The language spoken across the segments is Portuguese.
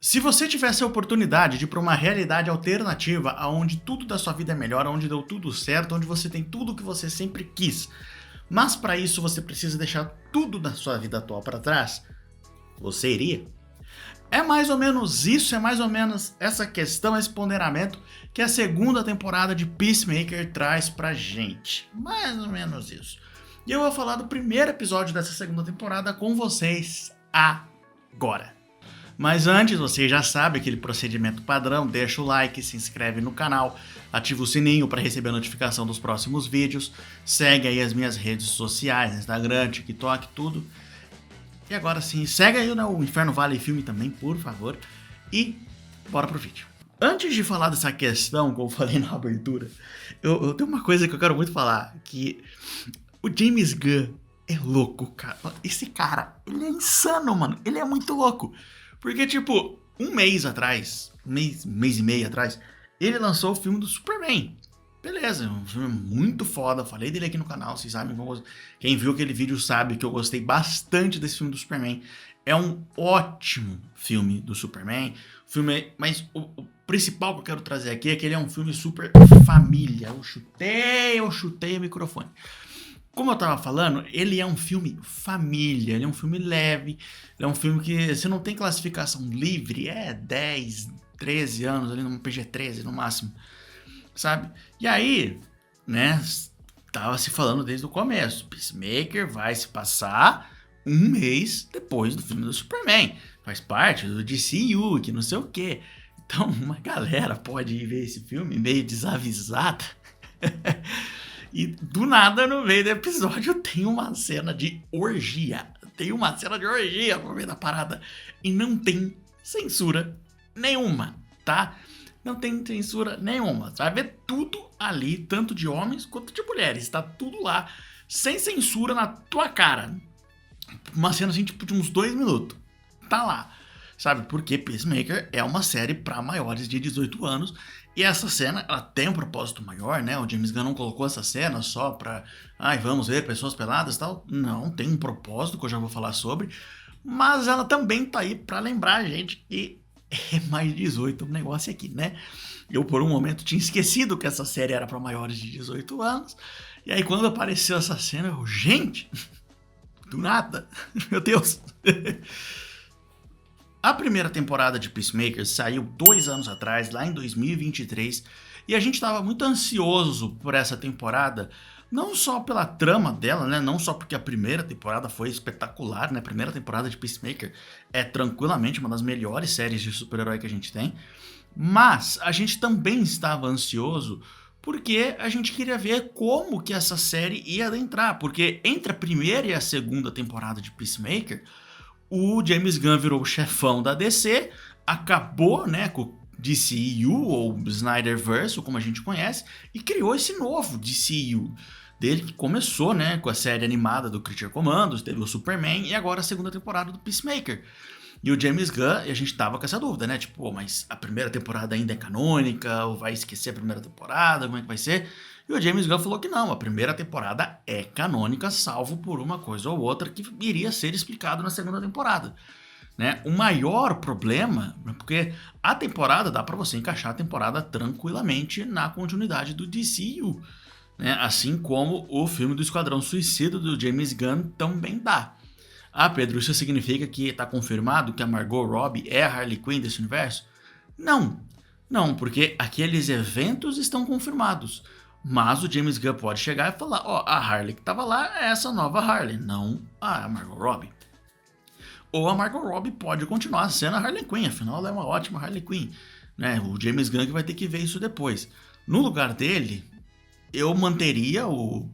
Se você tivesse a oportunidade de ir para uma realidade alternativa, onde tudo da sua vida é melhor, onde deu tudo certo, onde você tem tudo o que você sempre quis, mas para isso você precisa deixar tudo da sua vida atual para trás, você iria? É mais ou menos isso, é mais ou menos essa questão, esse ponderamento que a segunda temporada de Peacemaker traz pra gente. Mais ou menos isso. E eu vou falar do primeiro episódio dessa segunda temporada com vocês agora. Mas antes, você já sabe aquele procedimento padrão, deixa o like, se inscreve no canal, ativa o sininho para receber a notificação dos próximos vídeos, segue aí as minhas redes sociais, Instagram, TikTok, tudo. E agora sim, segue aí o Inferno Vale Filme também, por favor, e bora pro vídeo. Antes de falar dessa questão, como eu falei na abertura, eu tenho uma coisa que eu quero muito falar, que o James Gunn é louco, cara. Esse cara, ele é insano, mano, ele é muito louco. Porque, tipo, um mês atrás, mês e meio atrás, ele lançou o filme do Superman. Beleza, um filme muito foda, falei dele aqui no canal, vocês sabem, quem viu aquele vídeo sabe que eu gostei bastante desse filme do Superman. É um ótimo filme do Superman, mas o principal que eu quero trazer aqui é que ele é um filme super família. Eu chutei o microfone. Como eu tava falando, ele é um filme família, ele é um filme leve, ele é um filme que você não tem classificação livre, é 10, 13 anos, ali no PG-13 no máximo, sabe? E aí, né, tava se falando desde o começo, Peacemaker vai se passar um mês depois do filme do Superman, faz parte do DCU, que não sei o quê. Então, uma galera pode ir ver esse filme meio desavisada. E do nada, no meio do episódio, tem uma cena de orgia. Tem uma cena de orgia no meio da parada. E não tem censura nenhuma, tá? Não tem censura nenhuma. Você vai ver tudo ali, tanto de homens quanto de mulheres. Tá tudo lá, sem censura na tua cara. Uma cena assim, tipo, de uns 2 minutos. Tá lá. Sabe? Porque Peacemaker é uma série pra maiores de 18 anos. E essa cena, ela tem um propósito maior, né? O James Gunn não colocou essa cena só pra... Ai, vamos ver pessoas peladas e tal. Não, tem um propósito que eu já vou falar sobre. Mas ela também tá aí pra lembrar a gente que é mais de 18 o negócio aqui, né? Eu, por um momento, tinha esquecido que essa série era pra maiores de 18 anos. E aí, quando apareceu essa cena, eu... Gente! Do nada! Meu Deus! A primeira temporada de Peacemaker saiu 2 anos atrás, lá em 2023, e a gente estava muito ansioso por essa temporada, não só pela trama dela, né? Não só porque a primeira temporada foi espetacular, né? A primeira temporada de Peacemaker é tranquilamente uma das melhores séries de super-herói que a gente tem, mas a gente também estava ansioso porque a gente queria ver como que essa série ia adentrar, porque entre a primeira e a segunda temporada de Peacemaker, o James Gunn virou o chefão da DC, acabou, né, com o DCU, ou Snyderverse, ou como a gente conhece, e criou esse novo DCU dele, que começou, né, com a série animada do Creature Commandos, teve o Superman, e agora a segunda temporada do Peacemaker. E o James Gunn, e a gente tava com essa dúvida, né, tipo, mas a primeira temporada ainda é canônica, ou vai esquecer a primeira temporada, como é que vai ser? E o James Gunn falou que não, a primeira temporada é canônica, salvo por uma coisa ou outra que iria ser explicado na segunda temporada. Né? O maior problema, porque a temporada dá para você encaixar a temporada tranquilamente na continuidade do DCU, né? Assim como o filme do Esquadrão Suicida do James Gunn também dá. Ah, Pedro, isso significa que está confirmado que a Margot Robbie é a Harley Quinn desse universo? Não, não, porque aqueles eventos estão confirmados. Mas o James Gunn pode chegar e falar, ó, a Harley que tava lá é essa nova Harley, não a Margot Robbie. Ou a Margot Robbie pode continuar sendo a Harley Quinn, afinal ela é uma ótima Harley Quinn. Né? O James Gunn que vai ter que ver isso depois. No lugar dele, eu manteria o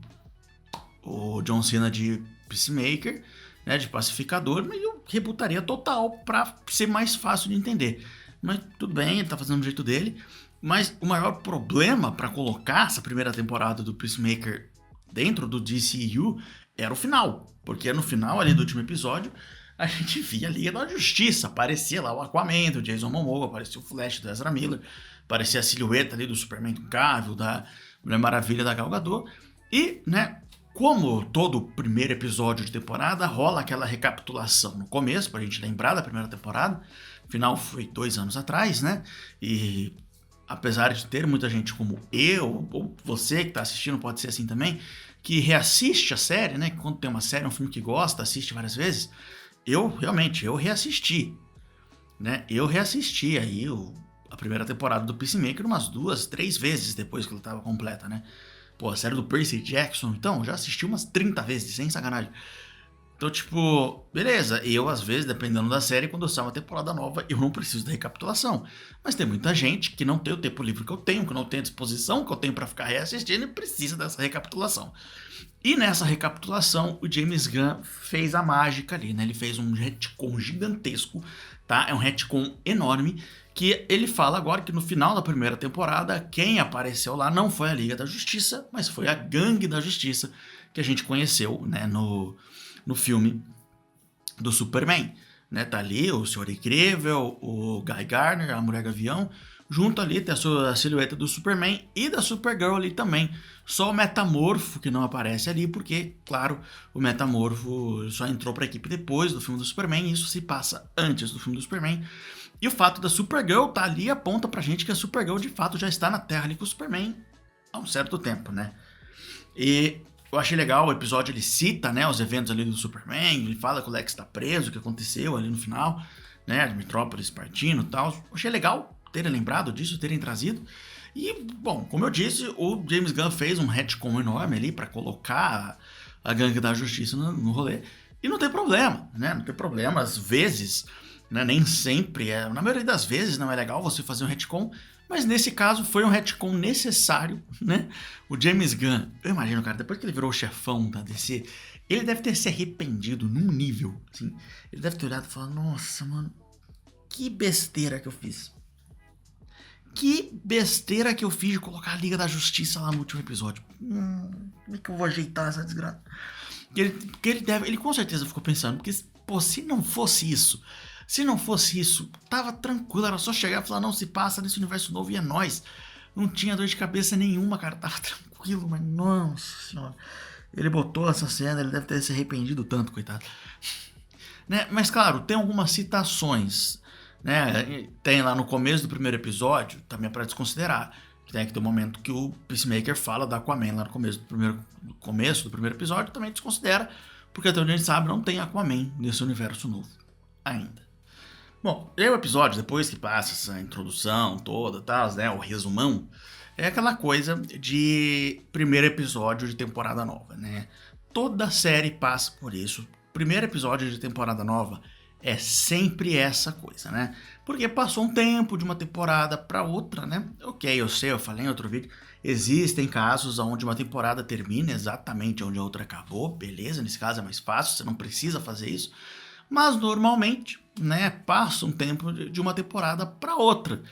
John Cena de Peacemaker, né, de pacificador, mas eu rebutaria total pra ser mais fácil de entender. Mas tudo bem, ele tá fazendo do jeito dele. Mas o maior problema para colocar essa primeira temporada do Peacemaker dentro do DCU era o final. Porque no final ali do último episódio, a gente via a Liga da Justiça. Aparecia lá o Aquaman, do Jason Momoa, aparecia o Flash do Ezra Miller, aparecia a silhueta ali do Superman do Cavill, da Mulher Maravilha da Gal Gadot. E, né, como todo primeiro episódio de temporada, rola aquela recapitulação no começo, pra gente lembrar da primeira temporada. Afinal, foi 2 anos atrás, né? E apesar de ter muita gente como eu, ou você que tá assistindo, pode ser assim também, que reassiste a série, né? Quando tem uma série, um filme que gosta, assiste várias vezes. Eu reassisti, né? Eu reassisti aí a primeira temporada do Peacemaker umas 2, 3 vezes depois que ela tava completa, né? Pô, a série do Percy Jackson, então, já assisti umas 30 vezes, sem sacanagem. Então, tipo, beleza, eu às vezes, dependendo da série, quando eu saio uma temporada nova, eu não preciso da recapitulação. Mas tem muita gente que não tem o tempo livre que eu tenho, que não tem a disposição que eu tenho pra ficar reassistindo e precisa dessa recapitulação. E nessa recapitulação, o James Gunn fez a mágica ali, né? Ele fez um retcon gigantesco, tá? É um retcon enorme, que ele fala agora que no final da primeira temporada, quem apareceu lá não foi a Liga da Justiça, mas foi a Gangue da Justiça, que a gente conheceu, né, no filme do Superman, né? Tá ali o Senhor Incrível, o Guy Gardner, a Mulher Gavião, junto ali tem a silhueta do Superman e da Supergirl ali também. Só o Metamorfo que não aparece ali, porque, claro, o Metamorfo só entrou pra equipe depois do filme do Superman, e isso se passa antes do filme do Superman. E o fato da Supergirl tá ali aponta pra gente que a Supergirl de fato já está na Terra ali com o Superman há um certo tempo, né? E eu achei legal, o episódio ele cita, né, os eventos ali do Superman, ele fala que o Lex tá preso, o que aconteceu ali no final, né, de Metrópolis partindo e tal. Eu achei legal terem lembrado disso, terem trazido. E, bom, como eu disse, o James Gunn fez um retcon enorme ali pra colocar a Gangue da Justiça no rolê. E não tem problema, né, não tem problema, às vezes, né, nem sempre, na maioria das vezes não é legal você fazer um retcon, mas nesse caso foi um retcon necessário, né? O James Gunn, eu imagino, cara, depois que ele virou o chefão da DC, ele deve ter se arrependido num nível, assim. Ele deve ter olhado e falado, nossa, mano, que besteira que eu fiz. Que besteira que eu fiz de colocar a Liga da Justiça lá no último episódio. Como é que eu vou ajeitar essa desgraça? Ele com certeza ficou pensando, porque, pô, se não fosse isso, tava tranquilo, era só chegar e falar, não, se passa nesse universo novo e é nóis. Não tinha dor de cabeça nenhuma, cara, tava tranquilo, mas nossa senhora. Ele botou essa cena, ele deve ter se arrependido tanto, coitado. Né? Mas claro, tem algumas citações, né? Tem lá no começo do primeiro episódio, também é pra desconsiderar. Tem que ter um momento que o Peacemaker fala da Aquaman lá no começo do primeiro episódio, também desconsidera, porque até onde a gente sabe, não tem Aquaman nesse universo novo ainda. Bom, e o episódio, depois que passa essa introdução toda, tal, né, o resumão, é aquela coisa de primeiro episódio de temporada nova, né? Toda série passa por isso. Primeiro episódio de temporada nova é sempre essa coisa, né? Porque passou um tempo de uma temporada para outra, né? Ok, eu sei, eu falei em outro vídeo, existem casos onde uma temporada termina exatamente onde a outra acabou, beleza? Nesse caso é mais fácil, você não precisa fazer isso. Mas normalmente, né, passa um tempo de uma temporada para outra.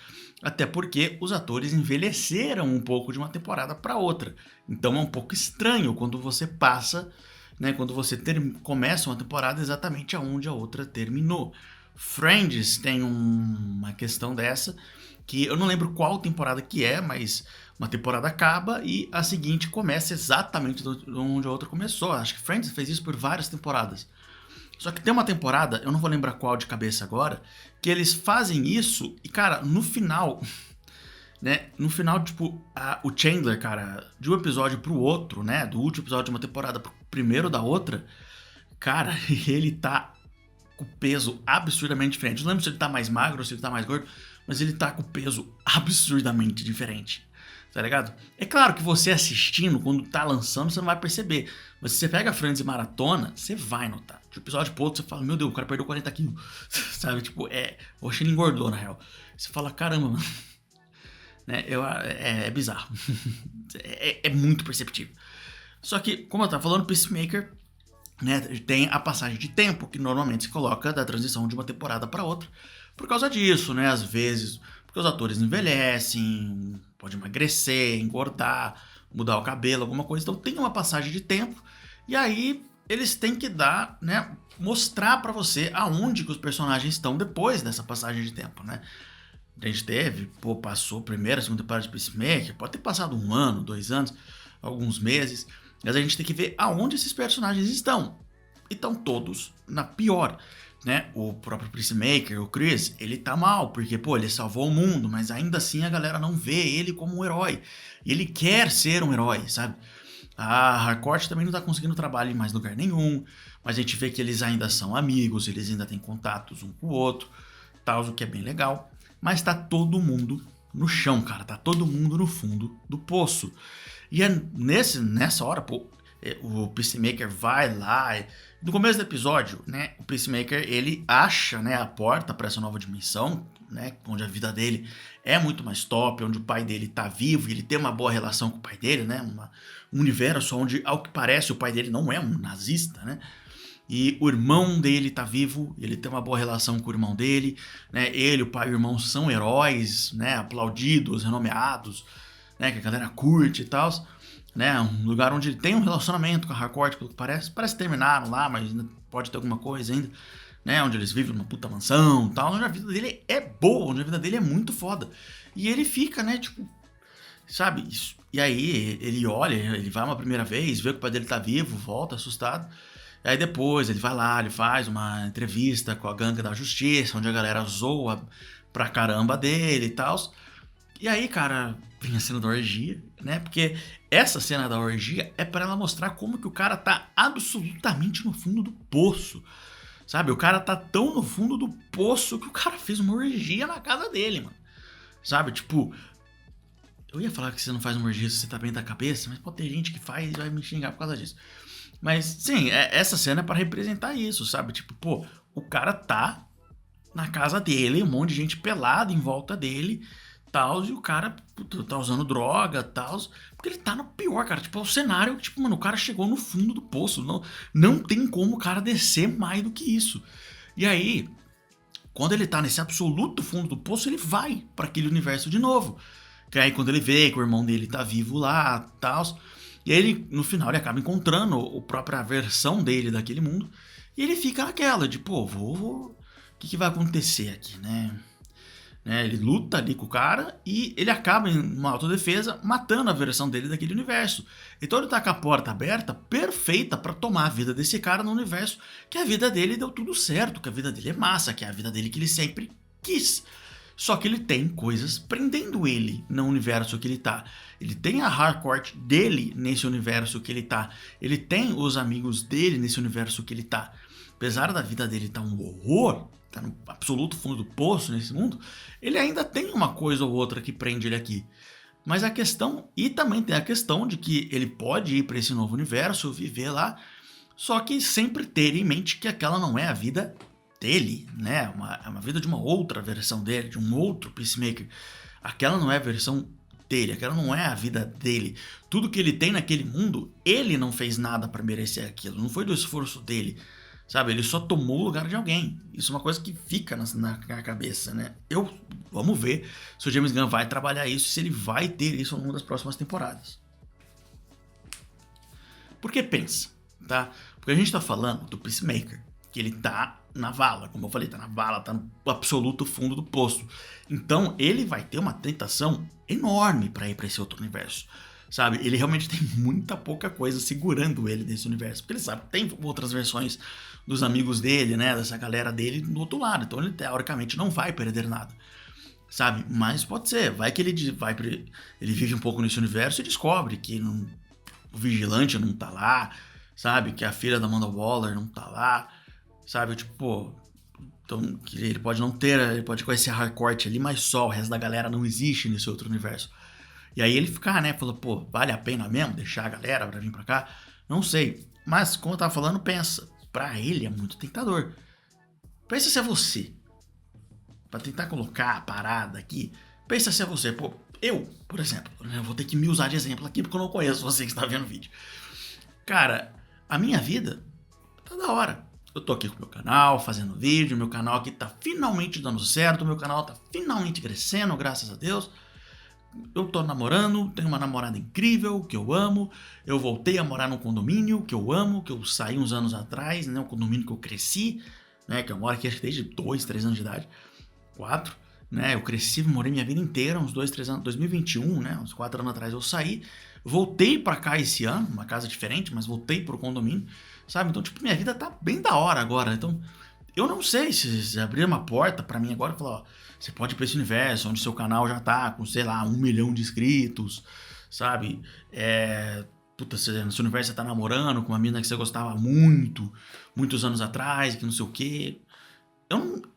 Até porque os atores envelheceram um pouco de uma temporada para outra. Então é um pouco estranho quando você passa, né, quando você começa uma temporada exatamente aonde a outra terminou. Friends tem uma questão dessa, que eu não lembro qual temporada que é, mas uma temporada acaba e a seguinte começa exatamente onde a outra começou. Acho que Friends fez isso por várias temporadas. Só que tem uma temporada, eu não vou lembrar qual de cabeça agora, que eles fazem isso e, cara, no final, né? No final, tipo, o Chandler, cara, de um episódio pro outro, né? Do último episódio de uma temporada pro primeiro da outra, cara, ele tá com peso absurdamente diferente. Eu não lembro se ele tá mais magro ou se ele tá mais gordo, mas ele tá com peso absurdamente diferente. Tá ligado? É claro que você assistindo, quando tá lançando, você não vai perceber. Mas se você pega a Friends e maratona, você vai notar. De um episódio pro outro, você fala, meu Deus, o cara perdeu 40 quilos. Sabe? Tipo, eu achei ele engordou, na real. Você fala, caramba, mano. Né? É bizarro. é muito perceptível. Só que, como eu tava falando, Peacemaker, né, tem a passagem de tempo que normalmente se coloca da transição de uma temporada para outra. Por causa disso, né? Às vezes, porque os atores envelhecem, pode emagrecer, engordar, mudar o cabelo, alguma coisa. Então tem uma passagem de tempo e aí eles têm que dar, né, mostrar pra você aonde que os personagens estão depois dessa passagem de tempo, né? A gente teve, passou a primeira, segunda temporada de Peacemaker, pode ter passado 1 ano, 2 anos, alguns meses, mas a gente tem que ver aonde esses personagens estão. E estão todos na pior. né, o próprio Peacemaker, o Chris, ele tá mal, porque, pô, ele salvou o mundo, mas ainda assim a galera não vê ele como um herói. E ele quer ser um herói, sabe? A Harcourt também não tá conseguindo trabalho em mais lugar nenhum, mas a gente vê que eles ainda são amigos, eles ainda têm contatos um com o outro, tal, o que é bem legal. Mas tá todo mundo no chão, cara, tá todo mundo no fundo do poço. E é nessa hora, pô, o Peacemaker vai lá. No começo do episódio, né, o Peacemaker ele acha, né, a porta para essa nova dimensão, né, onde a vida dele é muito mais top, onde o pai dele tá vivo e ele tem uma boa relação com o pai dele, né, um universo onde, ao que parece, o pai dele não é um nazista, né, e o irmão dele tá vivo, ele tem uma boa relação com o irmão dele, né, ele, o pai e o irmão são heróis, né, aplaudidos, renomeados, né, que a galera curte e tal, né, um lugar onde ele tem um relacionamento com a Harcourt, pelo que parece terminaram lá, mas ainda pode ter alguma coisa ainda, né, onde eles vivem numa puta mansão e tal, onde a vida dele é boa, onde a vida dele é muito foda, e ele fica, né, tipo, sabe, e aí ele olha, ele vai uma primeira vez, vê que o pai dele tá vivo, volta assustado, e aí depois ele vai lá, ele faz uma entrevista com a gangue da justiça, onde a galera zoa pra caramba dele e tal. E aí, cara, vem a cena da orgia, né? Porque essa cena da orgia é pra ela mostrar como que o cara tá absolutamente no fundo do poço. Sabe? O cara tá tão no fundo do poço que o cara fez uma orgia na casa dele, mano. Sabe? Tipo, eu ia falar que você não faz uma orgia se você tá bem da cabeça, mas pode ter gente que faz e vai me xingar por causa disso. Mas, sim, essa cena é pra representar isso, sabe? Tipo, pô, o cara tá na casa dele, um monte de gente pelada em volta dele, tal, e o cara puta, tá usando droga, tal, porque ele tá no pior, cara, tipo, é o cenário, tipo, mano, o cara chegou no fundo do poço, não tem como o cara descer mais do que isso. E aí, quando ele tá nesse absoluto fundo do poço, ele vai pra aquele universo de novo. Que aí quando ele vê que o irmão dele tá vivo lá, tal, e aí ele, no final, ele acaba encontrando a própria versão dele daquele mundo, e ele fica naquela, de, pô, o que vai acontecer aqui, né? Ele luta ali com o cara e ele acaba em uma autodefesa matando a versão dele daquele universo. Então ele tá com a porta aberta, perfeita pra tomar a vida desse cara no universo, que a vida dele deu tudo certo, que a vida dele é massa, que é a vida dele que ele sempre quis. Só que ele tem coisas prendendo ele no universo que ele tá. Ele tem a Harcourt dele nesse universo que ele tá. Ele tem os amigos dele nesse universo que ele tá. Apesar da vida dele tá um horror, tá no absoluto fundo do poço nesse mundo, ele ainda tem uma coisa ou outra que prende ele aqui. Mas a questão, e também tem a questão de que ele pode ir para esse novo universo, viver lá, só que sempre ter em mente que aquela não é a vida dele, né? É uma vida de uma outra versão dele, de um outro Peacemaker. Aquela não é a versão dele, aquela não é a vida dele. Tudo que ele tem naquele mundo, ele não fez nada para merecer aquilo, não foi do esforço dele. Sabe, ele só tomou o lugar de alguém. Isso é uma coisa que fica na cabeça, né? Vamos ver se o James Gunn vai trabalhar isso, se ele vai ter isso ao longo das próximas temporadas. Porque pensa, tá? Porque a gente tá falando do Peacemaker, que ele tá na vala, como eu falei, tá na vala, tá no absoluto fundo do poço. Então ele vai ter uma tentação enorme pra ir pra esse outro universo. Sabe, ele realmente tem muita pouca coisa segurando ele nesse universo, porque ele sabe que tem outras versões dos amigos dele, né, dessa galera dele do outro lado, então ele teoricamente não vai perder nada, sabe, mas pode ser, vai que ele vive um pouco nesse universo e descobre que o vigilante não tá lá, sabe, que a filha da Amanda Waller não tá lá, sabe, tipo, pô, então que ele pode não ter, ele pode conhecer a Harcourt ali, mas só o resto da galera não existe nesse outro universo. E aí ele fica, né, falou, pô, vale a pena mesmo deixar a galera pra vir pra cá? Não sei, mas como eu tava falando, pensa, pra ele é muito tentador. Pensa se é você, pra tentar colocar a parada aqui, pensa se é você, pô, eu, por exemplo, eu vou ter que me usar de exemplo aqui porque eu não conheço você que está vendo o vídeo. Cara, a minha vida tá da hora. Eu tô aqui com o meu canal, fazendo vídeo, meu canal aqui tá finalmente dando certo, meu canal tá finalmente crescendo, graças a Deus. Eu tô namorando, tenho uma namorada incrível, que eu amo. Eu voltei a morar num condomínio que eu amo, que eu saí uns anos atrás, né? Um condomínio que eu cresci, né? Que eu moro aqui acho que desde 2, 3 anos de idade. 4, né? Eu cresci, morei minha vida inteira, uns 2, 3 anos. 2021, né? Uns 4 anos atrás eu saí. Voltei pra cá esse ano, uma casa diferente, mas voltei pro condomínio, sabe? Então, tipo, minha vida tá bem da hora agora. Então, eu não sei se abrir uma porta pra mim agora e falar, ó, você pode ir pra esse universo onde seu canal já tá com, sei lá, 1 milhão de inscritos, sabe? Puta, nesse universo você tá namorando com uma mina que você gostava muito, muitos anos atrás, que não sei o quê.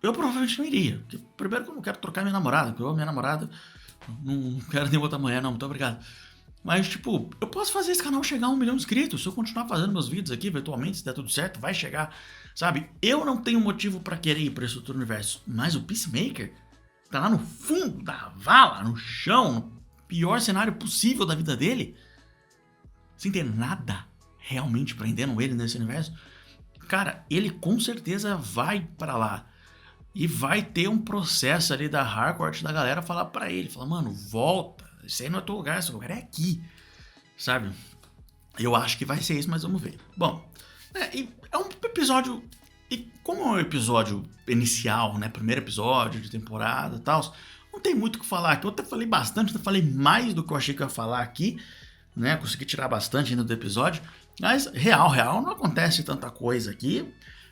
Eu provavelmente não iria. Porque, primeiro que eu não quero trocar minha namorada, porque eu amo minha namorada, não quero nem outra mulher, não, muito obrigado. Mas, tipo, eu posso fazer esse canal chegar a 1 milhão de inscritos. Se eu continuar fazendo meus vídeos aqui, virtualmente, se der tudo certo, vai chegar, sabe? Eu não tenho motivo pra querer ir pra esse outro universo. Mas o Peacemaker tá lá no fundo da vala, no chão, no pior cenário possível da vida dele, sem ter nada realmente prendendo ele nesse universo. Cara, ele com certeza vai pra lá. E vai ter um processo ali da Harcourt, da galera, falar pra ele. Falar, mano, volta. Esse aí não é teu lugar, seu lugar é aqui. Sabe? Eu acho que vai ser isso, mas vamos ver. Bom, é um episódio... E como é um episódio inicial, né? Primeiro episódio de temporada e tal, não tem muito o que falar aqui. Eu até falei bastante, até falei mais do que eu achei que eu ia falar aqui, né? Consegui tirar bastante ainda do episódio. Mas, real, não acontece tanta coisa aqui,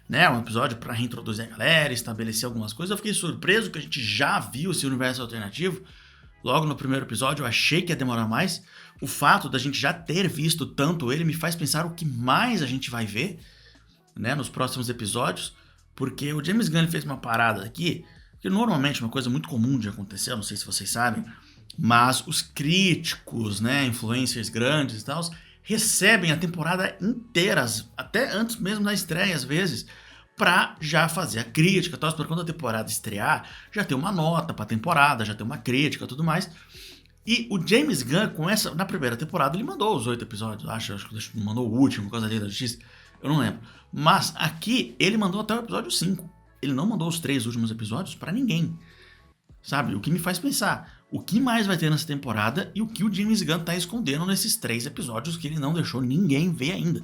né? Um episódio pra reintroduzir a galera, estabelecer algumas coisas. Eu fiquei surpreso que a gente já viu esse universo alternativo. Logo no primeiro episódio, eu achei que ia demorar mais. O fato da gente já ter visto tanto ele me faz pensar o que mais a gente vai ver, né, nos próximos episódios. Porque o James Gunn fez uma parada aqui, que normalmente é uma coisa muito comum de acontecer, não sei se vocês sabem, mas os críticos, né, influencers grandes e tal, recebem a temporada inteira, até antes mesmo da estreia, às vezes, pra já fazer a crítica, para quando a temporada estrear, já ter uma nota pra temporada, já ter uma crítica e tudo mais. E o James Gunn, na primeira temporada, ele mandou os 8 episódios, acho que mandou o último, por causa da Justiça, eu não lembro. Mas aqui, ele mandou até o episódio 5. Ele não mandou os 3 últimos episódios pra ninguém. Sabe? O que me faz pensar, o que mais vai ter nessa temporada e o que o James Gunn tá escondendo nesses 3 episódios que ele não deixou ninguém ver ainda.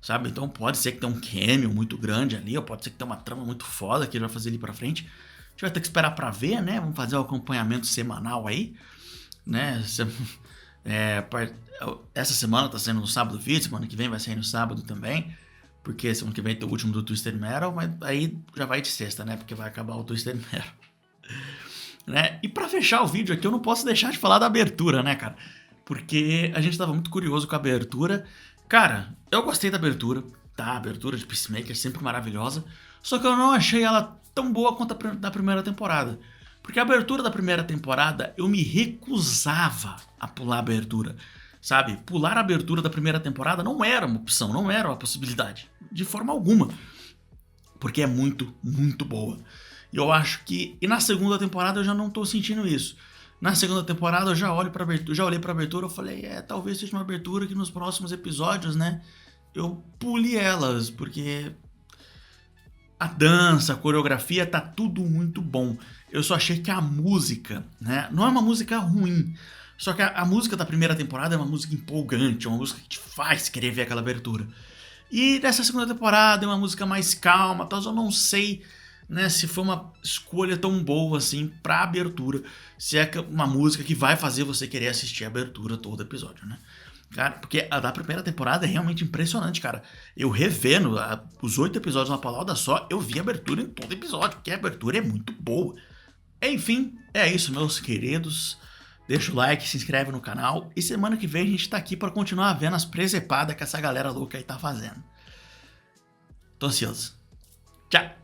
Sabe? Então pode ser que tenha um cameo muito grande ali, ou pode ser que tenha uma trama muito foda que ele vai fazer ali pra frente. A gente vai ter que esperar pra ver, né? Vamos fazer o acompanhamento semanal aí, né? Essa semana tá saindo no sábado o vídeo, semana que vem vai sair no sábado também, porque semana que vem tem o último do Twisted Metal, mas aí já vai de sexta, né? Porque vai acabar o Twisted Metal. Né? E pra fechar o vídeo aqui, eu não posso deixar de falar da abertura, né, cara? Porque a gente tava muito curioso com a abertura. Cara, eu gostei da abertura, tá? A abertura de Peacemaker é sempre maravilhosa. Só que eu não achei ela tão boa quanto a da primeira temporada. Porque a abertura da primeira temporada, eu me recusava a pular a abertura. Sabe? Pular a abertura da primeira temporada não era uma opção, não era uma possibilidade. De forma alguma. Porque é muito, muito boa. E eu acho que... E na segunda temporada eu já não tô sentindo isso. Na segunda temporada eu já olhei pra abertura e falei, talvez seja uma abertura que nos próximos episódios, né, eu pule elas, porque a dança, a coreografia, tá tudo muito bom. Eu só achei que a música, né, não é uma música ruim, só que a música da primeira temporada é uma música empolgante, é uma música que te faz querer ver aquela abertura. E dessa segunda temporada é uma música mais calma, tal, eu não sei... Né, se foi uma escolha tão boa assim pra abertura, se é uma música que vai fazer você querer assistir a abertura todo episódio, né? Cara, porque a da primeira temporada é realmente impressionante, cara. Eu revendo os 8 episódios na palavra só, eu vi a abertura em todo episódio, porque a abertura é muito boa. Enfim, é isso, meus queridos. Deixa o like, se inscreve no canal e semana que vem a gente tá aqui pra continuar vendo as presepadas que essa galera louca aí tá fazendo. Tô ansioso. Tchau!